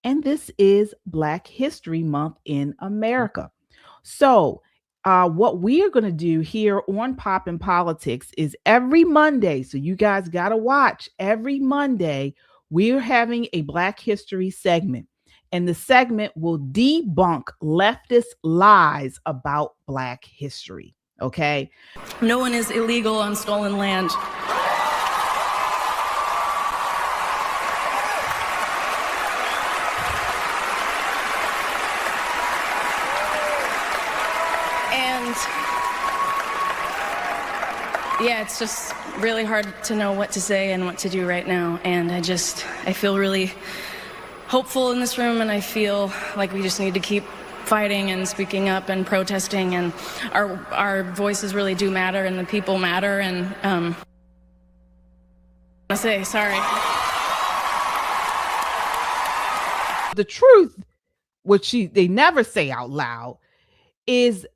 and this is Black History Month in America. So, what we are going to do here on Pop and Politics is every Monday. So, you guys got to watch every Monday. We're having a Black History segment, and the segment will debunk leftist lies about Black history. Okay. No one is illegal on stolen land. And yeah, it's just really hard to know what to say and what to do right now. And I feel really hopeful in this room, and I feel like we just need to keep fighting and speaking up and protesting, and our voices really do matter, and the people matter. And I say sorry. The truth, which they never say out loud, is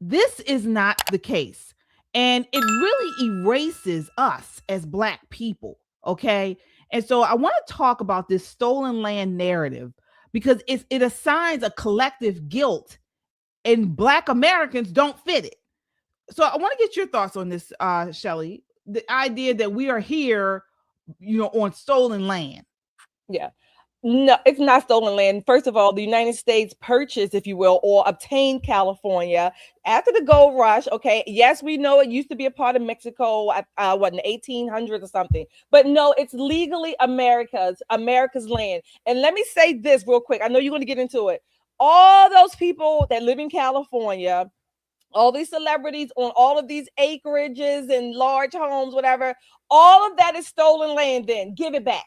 this is not the case. And it really erases us as Black people. Okay. And so I want to talk about this stolen land narrative because it assigns a collective guilt, and Black Americans don't fit it. So I want to get your thoughts on this, Shelley. The idea that we are here, on stolen land. Yeah. No, it's not stolen land. First of all, the United States purchased, if you will, or obtained California after the gold rush. Okay. Yes, we know it used to be a part of Mexico, in the 1800s or something. But no, it's legally America's land. And let me say this real quick. I know you're going to get into it. All those people that live in California, all these celebrities on all of these acreages and large homes, whatever, all of that is stolen land. Then give it back.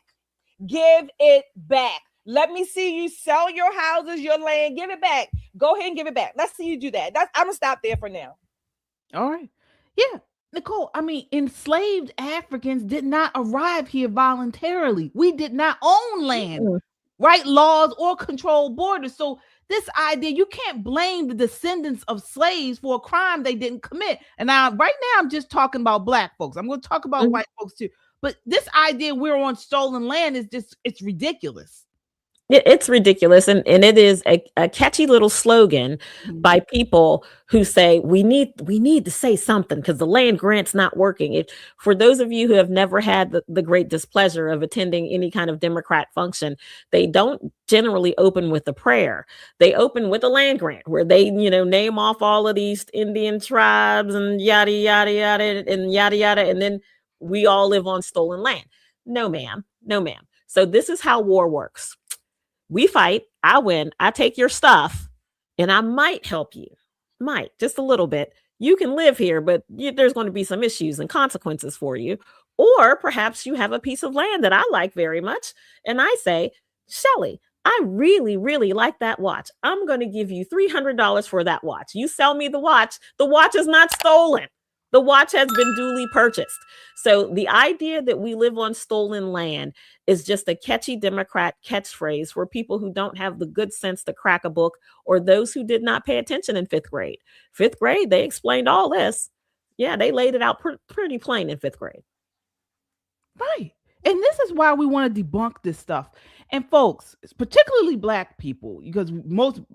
Give it back. Let me see you sell your houses, your land. Give it back. Go ahead and give it back. Let's see you do that. I'm going to stop there for now. All right. Yeah. Nicole, enslaved Africans did not arrive here voluntarily. We did not own land, write laws, or control borders. So this idea, you can't blame the descendants of slaves for a crime they didn't commit. And now, right now, I'm just talking about Black folks. I'm going to talk about white folks too. But this idea we're on stolen land is it's ridiculous. It's ridiculous. And it is a catchy little slogan by people who say we need to say something because the land grant's not working. For those of you who have never had the great displeasure of attending any kind of Democrat function, they don't generally open with a prayer. They open with a land grant where they, name off all of these Indian tribes and yada, yada, yada, and yada, yada. And then we all live on stolen land. No, ma'am. No, ma'am. So this is how war works. We fight, I win, I take your stuff, and I might help you. Might, just a little bit. You can live here, but there's going to be some issues and consequences for you. Or perhaps you have a piece of land that I like very much, and I say, Shelley, I really, really like that watch. I'm going to give you $300 for that watch. You sell me the watch is not stolen. The watch has been duly purchased. So the idea that we live on stolen land is just a catchy Democrat catchphrase for people who don't have the good sense to crack a book, or those who did not pay attention in fifth grade. Fifth grade, they explained all this. Yeah, they laid it out pretty plain in fifth grade. Right. And this is why we want to debunk this stuff. And folks, particularly Black people, because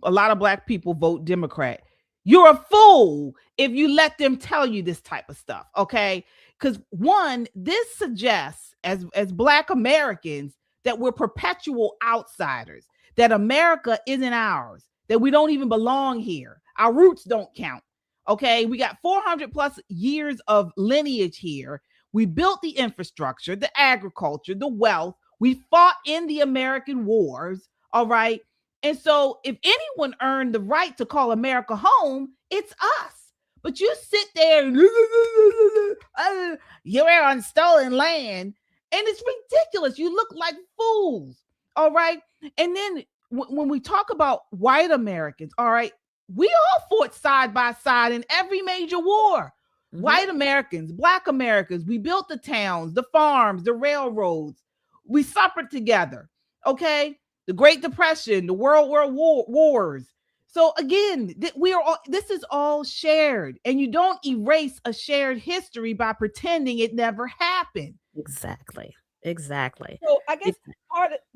a lot of Black people vote Democrat. You're a fool if you let them tell you this type of stuff, okay? Because one, this suggests as Black Americans that we're perpetual outsiders, that America isn't ours, that we don't even belong here. Our roots don't count, okay? We got 400 plus years of lineage here. We built the infrastructure, the agriculture, the wealth. We fought in the American wars, all right? And so if anyone earned the right to call America home, it's us. But you sit there, you're on stolen land, and it's ridiculous. You look like fools, all right? And then when we talk about white Americans, all right, we all fought side by side in every major war. White Americans, Black Americans, we built the towns, the farms, the railroads. We suffered together, okay? The Great Depression, the World War Wars. So again, this is all shared, and you don't erase a shared history by pretending it never happened. Exactly. So I guess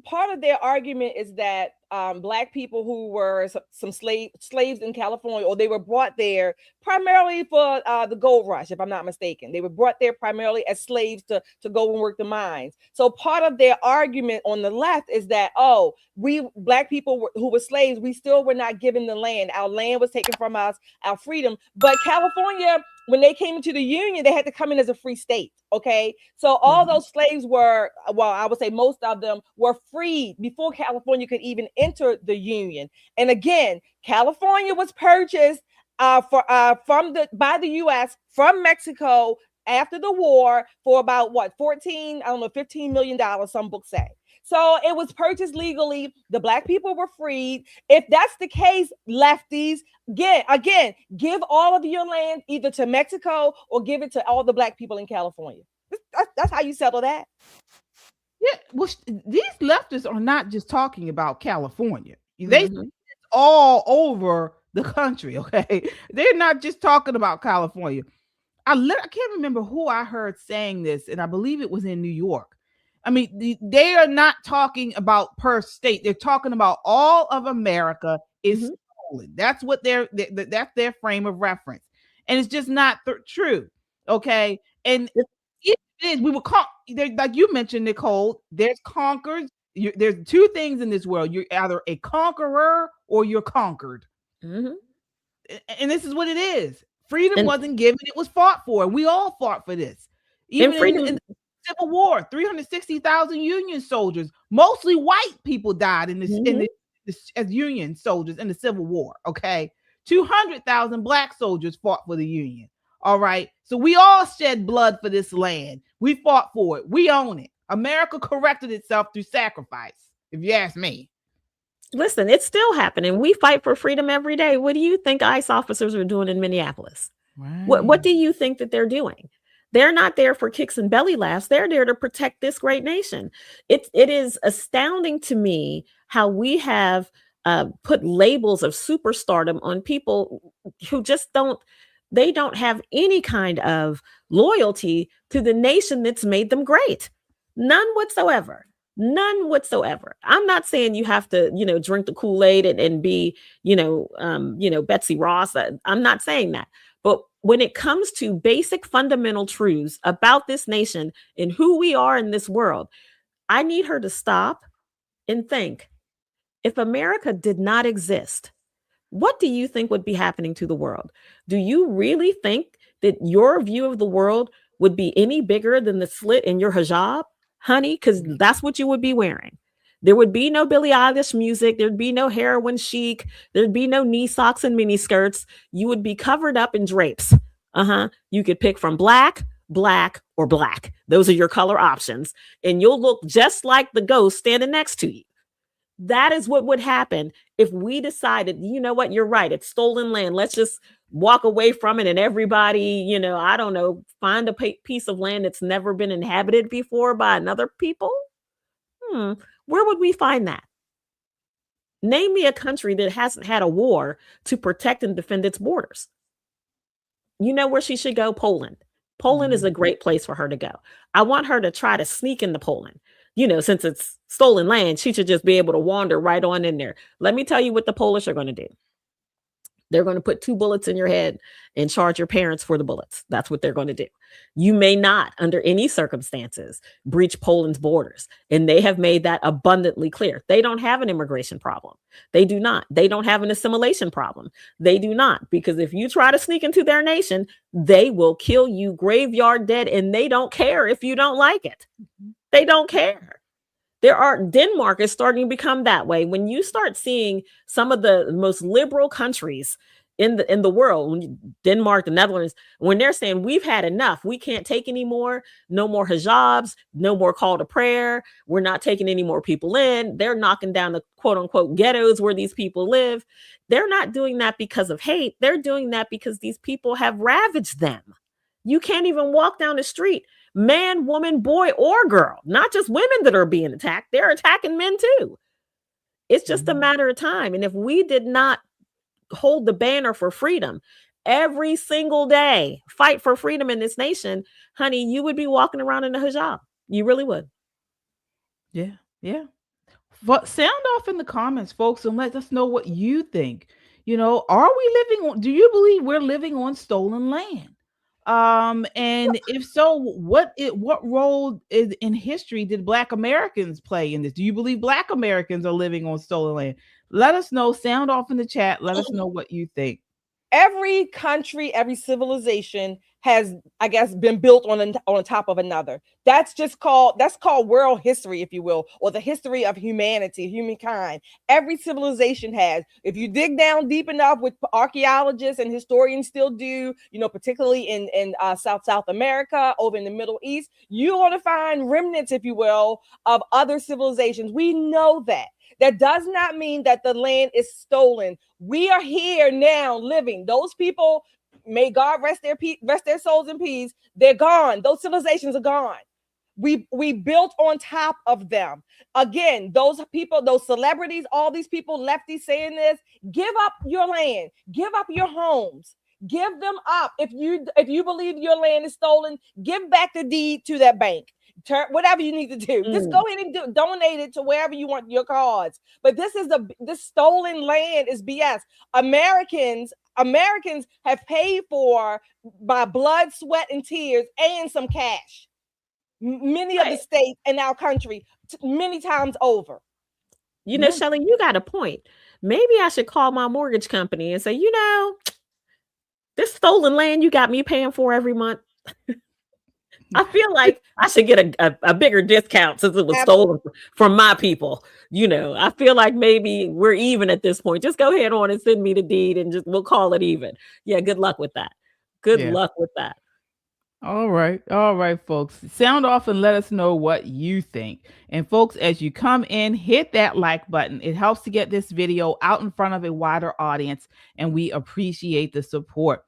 part of their argument is that black people who were some slaves in California, or they were brought there primarily for the gold rush, if I'm not mistaken. They were brought there primarily as slaves to go and work the mines. So part of their argument on the left is that, oh, we black people who were slaves, we still were not given the land. Our land was taken from us, our freedom. But California, when they came into the Union, they had to come in as a free state. Okay. So all those slaves were, well, I would say most of them were freed before California could even enter the Union. And again, California was purchased by the U.S. from Mexico after the war for about $15 million, some books say. So it was purchased legally. The black people were freed. If that's the case, lefties, again, give all of your land either to Mexico or give it to all the black people in California. That's how you settle that. Yeah, well, these leftists are not just talking about California. They it's all over the country. Okay, they're not just talking about California. I can't remember who I heard saying this, and I believe it was in New York. I mean, they are not talking about per state. They're talking about all of America is stolen. That's what that's their frame of reference, and it's just not true. Okay, and it is. We will call, like you mentioned, Nicole. There's conquered. There's two things in this world. You're either a conqueror or you're conquered, and this is what it is. Freedom wasn't given; it was fought for. We all fought for this. Even in the Civil War, 360,000 Union soldiers, mostly white people, died as Union soldiers in the Civil War. Okay, 200,000 black soldiers fought for the Union. All right, so we all shed blood for this land. We fought for it. We own it. America corrected itself through sacrifice, if you ask me. Listen, it's still happening. We fight for freedom every day. What do you think ICE officers are doing in Minneapolis? Right. What do you think that they're doing? They're not there for kicks and belly laughs. They're there to protect this great nation. It is astounding to me how we have put labels of superstardom on people who just don't have any kind of loyalty to the nation that's made them great. None whatsoever. None whatsoever. I'm not saying you have to, drink the Kool-Aid and be, Betsy Ross. I'm not saying that. But when it comes to basic fundamental truths about this nation and who we are in this world, I need her to stop and think, if America did not exist, what do you think would be happening to the world? Do you really think that your view of the world would be any bigger than the slit in your hijab, honey? Because that's what you would be wearing. There would be no Billie Eilish music. There'd be no heroin chic. There'd be no knee socks and mini skirts. You would be covered up in drapes. You could pick from black, or black. Those are your color options. And you'll look just like the ghost standing next to you. That is what would happen if we decided, you know what, you're right. It's stolen land. Let's just walk away from it. And everybody, I don't know, find a piece of land that's never been inhabited before by another people. Where would we find that? Name me a country that hasn't had a war to protect and defend its borders. You know where she should go? Poland. Poland is a great place for her to go. I want her to try to sneak into Poland. Since it's stolen land, she should just be able to wander right on in there. Let me tell you what the Polish are going to do. They're going to put 2 bullets in your head and charge your parents for the bullets. That's what they're going to do. You may not, under any circumstances, breach Poland's borders. And they have made that abundantly clear. They don't have an immigration problem. They do not. They don't have an assimilation problem. They do not. Because if you try to sneak into their nation, they will kill you graveyard dead. And they don't care if you don't like it. They don't care. Denmark is starting to become that way. When you start seeing some of the most liberal countries in the world, Denmark, the Netherlands, when they're saying we've had enough, we can't take any more, no more hijabs, no more call to prayer, we're not taking any more people in, they're knocking down the quote unquote ghettos where these people live. They're not doing that because of hate. They're doing that because these people have ravaged them. You can't even walk down the street, man, woman, boy, or girl, not just women that are being attacked. They're attacking men too. It's just a matter of time. And if we did not hold the banner for freedom every single day, fight for freedom in this nation, honey, you would be walking around in a hijab. You really would. Yeah. Yeah. But sound off in the comments, folks, and let us know what you think. Are we living on, do you believe we're living on stolen land? And if so, what role in history did Black Americans play in this? Do you believe Black Americans are living on stolen land? Let us know. Sound off in the chat. Let us know what you think. Every country, every civilization has, I guess, been built on top of another. That's called world history, if you will, or the history of humanity, humankind. Every civilization has. If you dig down deep enough, with archaeologists and historians still do, particularly in South America, over in the Middle East, you're going to find remnants, if you will, of other civilizations. We know that. That does not mean that the land is stolen. We are here now living. Those people, may God rest their souls in peace. They're gone. Those civilizations are gone. We built on top of them. Again, those people, those celebrities, all these people, lefties saying this, give up your land, give up your homes, give them up. If you believe your land is stolen, give back the deed to that bank. Whatever you need to do, just go ahead and donate it to wherever you want your cause. But this stolen land is BS. Americans have paid for by blood, sweat, and tears, and some cash. Many of the states in our country, many times over. Shelley, you got a point. Maybe I should call my mortgage company and say, this stolen land you got me paying for every month. I feel like I should get a bigger discount since it was stolen from my people. I feel like maybe we're even at this point. Just go ahead on and send me the deed and we'll call it even. Yeah, good luck with that. Good luck with that. All right, folks. Sound off and let us know what you think. And folks, as you come in, hit that like button. It helps to get this video out in front of a wider audience, and we appreciate the support.